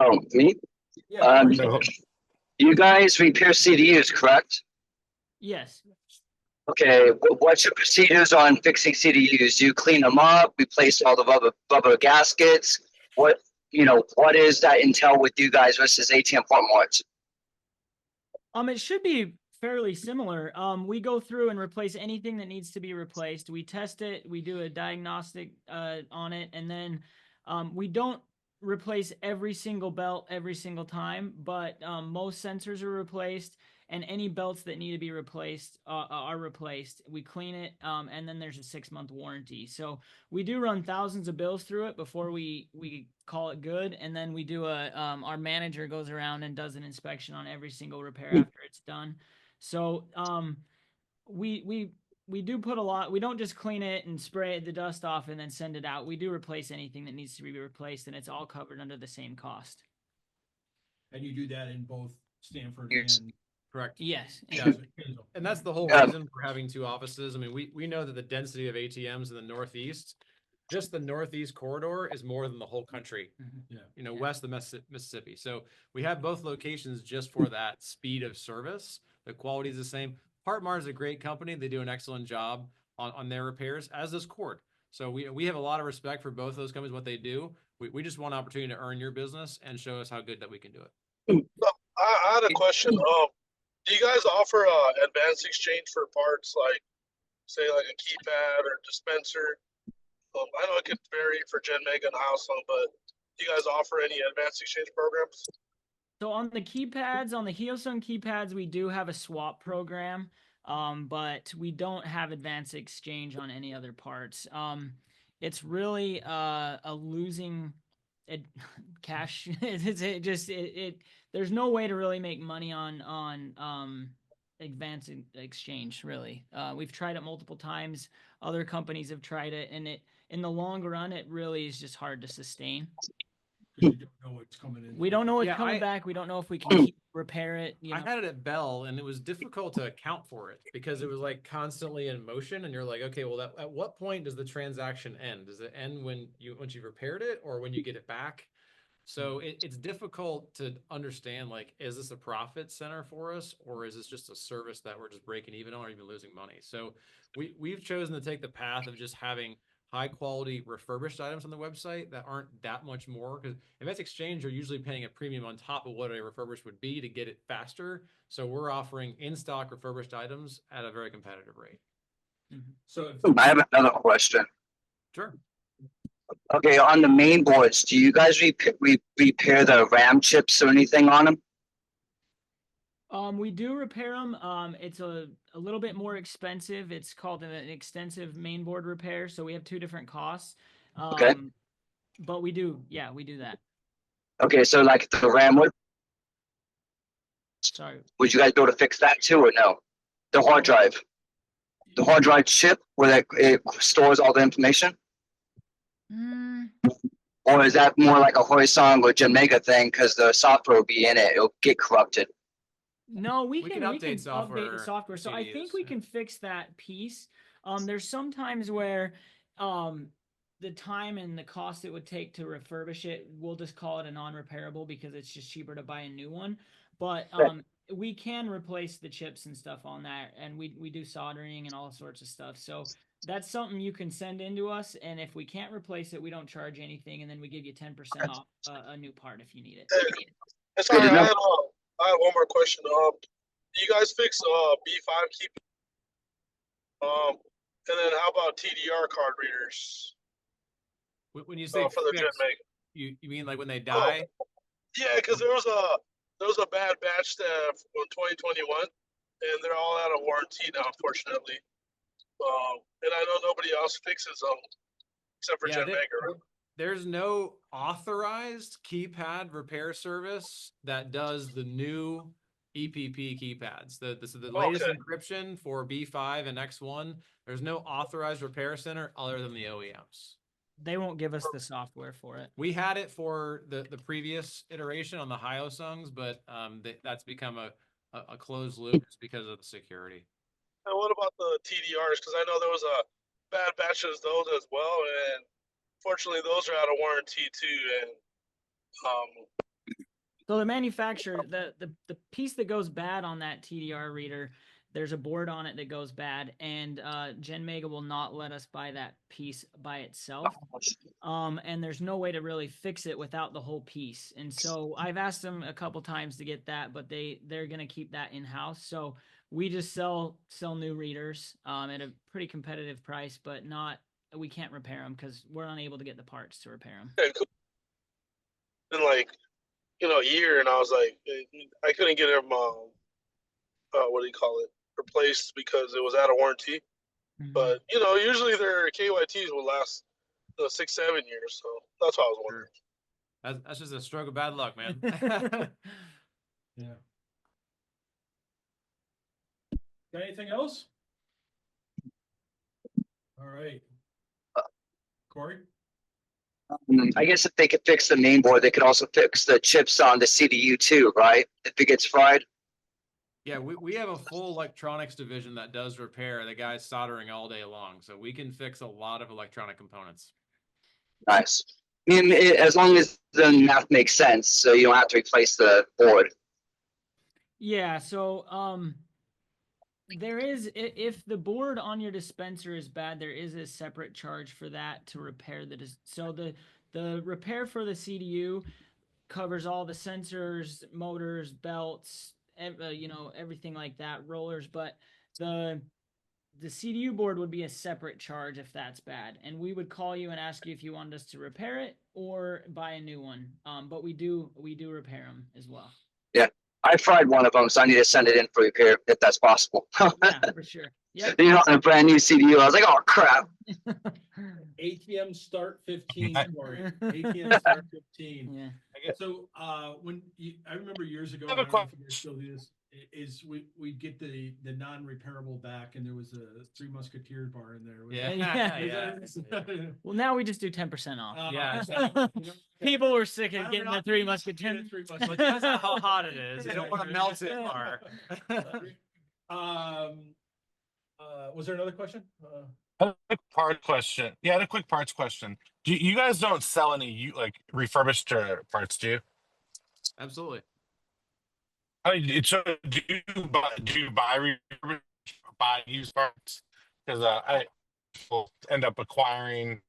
Oh, me? Yeah. Um, So, You guys repair CDUs, correct? Yes. Okay, what's your procedures on fixing CDUs? Do you clean them up, replace all the rubber gaskets? What, what is that entail with you guys versus ATM port marts? It should be fairly similar. We go through and replace anything that needs to be replaced. We test it, we do a diagnostic on it, and then we don't replace every single belt every single time, but most sensors are replaced, and any belts that need to be replaced are replaced. We clean it, and then there's a 6-month warranty. So we do run thousands of bills through it before we call it good, and then we do our manager goes around and does an inspection on every single repair after it's done. So we do put a lot. We don't just clean it and spray the dust off and then send it out. We do replace anything that needs to be replaced, and it's all covered under the same cost. And you do that in both Stanford Yes. and Yes. Yeah. Hazel. And that's the whole Yeah. reason for having 2 offices. I mean, we know that the density of ATMs in the Northeast, just the Northeast corridor, is more than the whole country. Yeah. West of Mississippi. So we have both locations just for that speed of service. The quality is the same. Partmar is a great company. They do an excellent job on their repairs, as does Cord. So we have a lot of respect for both those companies, what they do. We just want an opportunity to earn your business and show us how good that we can do it. I had a question. Do you guys offer advanced exchange for parts, like say like a keypad or dispenser? I know it could vary for Gen Mega and Household, but do you guys offer any advanced exchange programs? So on the keypads, on the Hyosung keypads, we do have a swap program, but we don't have advanced exchange on any other parts. It's really a losing cash. There's no way to really make money on advanced exchange. Really, we've tried it multiple times. Other companies have tried it, and in the long run, it really is just hard to sustain. You don't know what's coming in. We don't know what's coming back. We don't know if we can repair it. I had it at Bell, and it was difficult to account for it because it was like constantly in motion, and you're like, okay, well, at what point does the transaction end? Does it end once you've repaired it, or when you get it back? So it's difficult to understand, like, is this a profit center for us, or is this just a service that we're just breaking even on or even losing money? So we've chosen to take the path of just having high quality refurbished items on the website that aren't that much more, because Advanced Exchange are usually paying a premium on top of what a refurbished would be to get it faster. So we're offering in-stock refurbished items at a very competitive rate. So I have another question. Sure. Okay, on the main boards, do you guys repair the RAM chips or anything on them? We do repair them. It's a little bit more expensive. It's called an extensive mainboard repair. So we have 2 different costs. Okay. But we do that. Okay, so like the RAM Sorry. would you guys be able to fix that too or no? The hard drive chip where it stores all the information? Or is that more like a Horizon or Gen Mega thing because the software will be in it, it'll get corrupted? No, we can update update software the software. So I think we yeah. can fix that piece. There's some times where the time and the cost it would take to refurbish it, we'll just call it a non-repairable because it's just cheaper to buy a new one. But we can replace the chips and stuff on that, and we do soldering and all sorts of stuff. So that's something you can send into us, and if we can't replace it, we don't charge anything, and then we give you 10% off a new part if you need it. Sorry, I had one more question. Do you guys fix B5 keep? And then how about TDR card readers? When you say for the Gen fix, Mega, you mean like when they die? yeah, because there was a bad batch that in 2021, and they're all out of warranty now, unfortunately. And I know nobody else fixes them except for Gen Mega. Right? There's no authorized keypad repair service that does the new EPP keypads. The latest encryption for B5 and X1. There's no authorized repair center other than the OEMs. They won't give us the software for it. We had it for the previous iteration on the Hyosungs, but that's become a closed loop just because of the security. And what about the TDRs? Because I know there was a bad batch of those as well, and fortunately, those are out of warranty too. And so the manufacturer, the piece that goes bad on that TDR reader, there's a board on it that goes bad, and Gen Mega will not let us buy that piece by itself. And there's no way to really fix it without the whole piece. And so I've asked them a couple times to get that, but they're gonna keep that in house. So we just sell new readers at a pretty competitive price, but we can't repair them because we're unable to get the parts to repair them. Yeah, cool. In like, a year, and I was like, I couldn't get them. What do you call it? Replaced because it was out of warranty. Mhm. But usually their KYTs will last 6-7 years. So that's what I was wondering. That's just a stroke of bad luck, man. Yeah. Got anything else? All right. Corey? I guess if they could fix the main board, they could also fix the chips on the CDU too, right? If it gets fried. Yeah, we have a full electronics division that does repair. The guy's soldering all day long, so we can fix a lot of electronic components. Nice. I mean, as long as the math makes sense, so you don't have to replace the board. Yeah, so there is, if the board on your dispenser is bad, there is a separate charge for that to repair so the repair for the CDU covers all the sensors, motors, belts, everything like that, rollers, but the CDU board would be a separate charge if that's bad, and we would call you and ask you if you wanted us to repair it or buy a new one. But we do repair them as well. Yeah, I fried one of them, so I need to send it in for repair if that's possible. Yeah, for sure. Yeah. On a brand new CDU, I was like, oh crap. ATM start 15, Corey. ATM start 15. Yeah. So I remember years ago, I I have a don't know if you guys still do this, is we get the non-repairable back, and there was a Three Musketeers bar in there. Well, now we just do 10% off. Yeah. People were sick of getting the Three Musketeers. Well, it depends on how hot it is. You don't want to melt it. Was there another question? A quick part question. Yeah, a quick parts question. You guys don't sell any refurbished parts, do you? Absolutely. I mean, so do you buy used parts? Because I will end up acquiring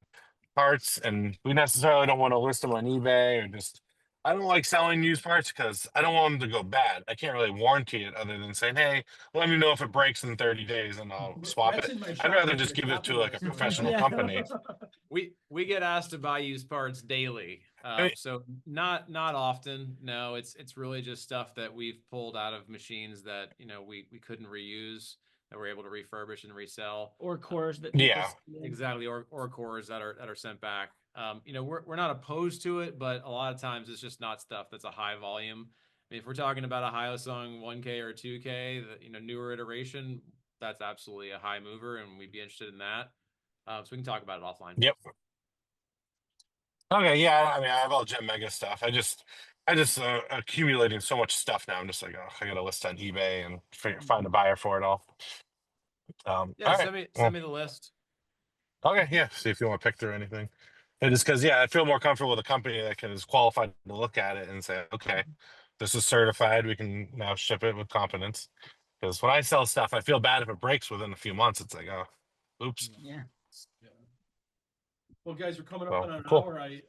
parts, and we necessarily don't want to list them on eBay or just. I don't like selling used parts because I don't want them to go bad. I can't really warranty it other than saying, "Hey, let me know if it breaks in 30 days, and I'll swap That's it." in my I'd shop rather right just there, give it copy to like a list. professional Yeah. company. We get asked to buy used parts daily. Hey. So not often. No, it's really just stuff that we've pulled out of machines that we couldn't reuse, that we're able to refurbish and resell. Or cores that Yeah. Exactly, or cores that are sent back. We're not opposed to it, but a lot of times it's just not stuff that's a high volume. I mean, if we're talking about a Hyosung 1K or 2K, the newer iteration, that's absolutely a high mover, and we'd be interested in that. So we can talk about it offline. Yep. Okay, yeah. I mean, I have all Gen Mega stuff. I just accumulating so much stuff now. I'm just like, oh, I got to list on eBay and find a buyer for it all. Yeah, all send right. me the list. Okay, yeah. See if you want to pick through anything. It is because I feel more comfortable with a company that is qualified to look at it and say, okay, this is certified. We can now ship it with confidence. Because when I sell stuff, I feel bad if it breaks within a few months. It's like, oh, oops. Yeah. Well, guys, we're coming up Well, on an cool. hour. I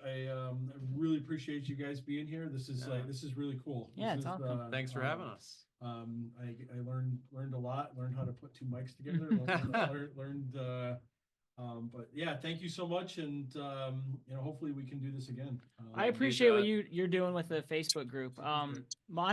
really appreciate you guys being here. This is really cool. Yeah, This it's is, awesome. Thanks for having us. I learned a lot. Learned how to put two mics together. learned. But yeah, thank you so much, and hopefully we can do this again. I appreciate what you're doing with the Facebook group. I'm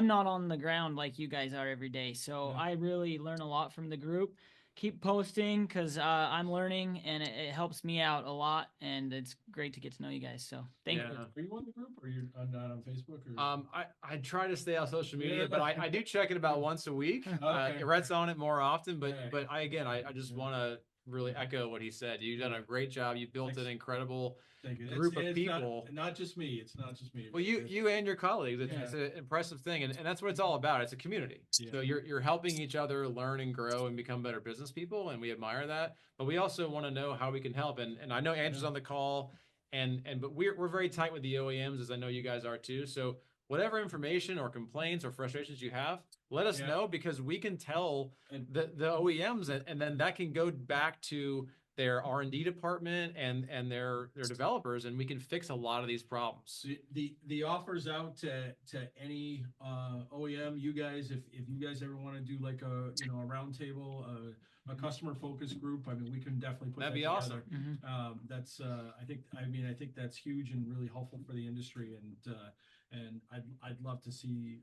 not on the ground like you guys are every day, so I really learn a lot from the group. Keep posting because I'm learning, and it helps me out a lot, and it's great to get to know you guys. So thank you. Are you on the group, or you're not on Facebook? Or? I try to stay off social media, but I do check it about once a week. Okay. Rhet's on it more often, but I just want to really echo what he said. You've done a great job. You built an incredible group of people. Not just me. It's not just me. Well, you and your colleagues. It's an impressive thing, and that's what it's all about. It's a community. So you're helping each other learn and grow and become better business people, and we admire that. But we also want to know how we can help. And I know Andrew's on the call, but we're very tight with the OEMs, as I know you guys are too. So whatever information or complaints or frustrations you have, let us Yeah. know, because we can tell And- the OEMs, and then that can go back to their R&D department and their developers, and we can fix a lot of these problems. The offers out to any OEM, you guys, if you guys ever want to do like a a roundtable, a customer focus group, I mean, we can definitely put That'd that be awesome. together. That's I think that's huge and really helpful for the industry, and I'd love to see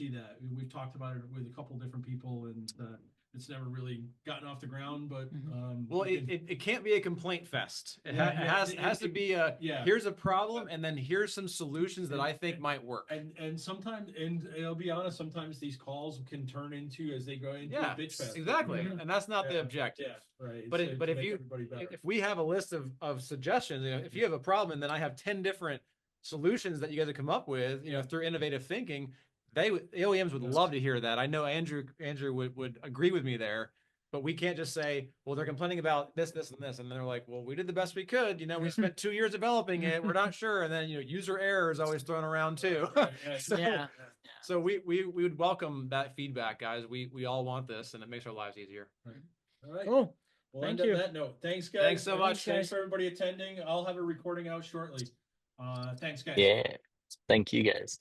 that. We've talked about it with a couple different people, and it's never really gotten off the ground, but Well, we can- it can't be a complaint fest. It, Yeah, it has to be a, yeah. here's a problem, and then here's some solutions that I think might work. And sometimes, and I'll be honest, sometimes these calls can turn into, as they go into Yeah, a bitch fest. exactly. Mhm. And that's not the Yeah, objective. Yeah, right. But It's it- but to if make you- everybody better. If we have a list of suggestions, if you have a problem, and then I have 10 different solutions that you guys have come up with, through innovative thinking, the OEMs would love to hear that. I know Andrew would agree with me there, but we can't just say, well, they're complaining about this, this, and this. And then they're like, well, we did the best we could. We spent 2 years developing it. We're not sure. And then, user error is always thrown around too. So- Yeah. So we would welcome that feedback, guys. We all want this, and it makes our lives easier. All right. Cool. We'll Thank end you. on that note. Thanks, guys. Thanks so much. Thanks for everybody attending. I'll have a recording out shortly. Thanks, guys. Yeah. Thank you guys.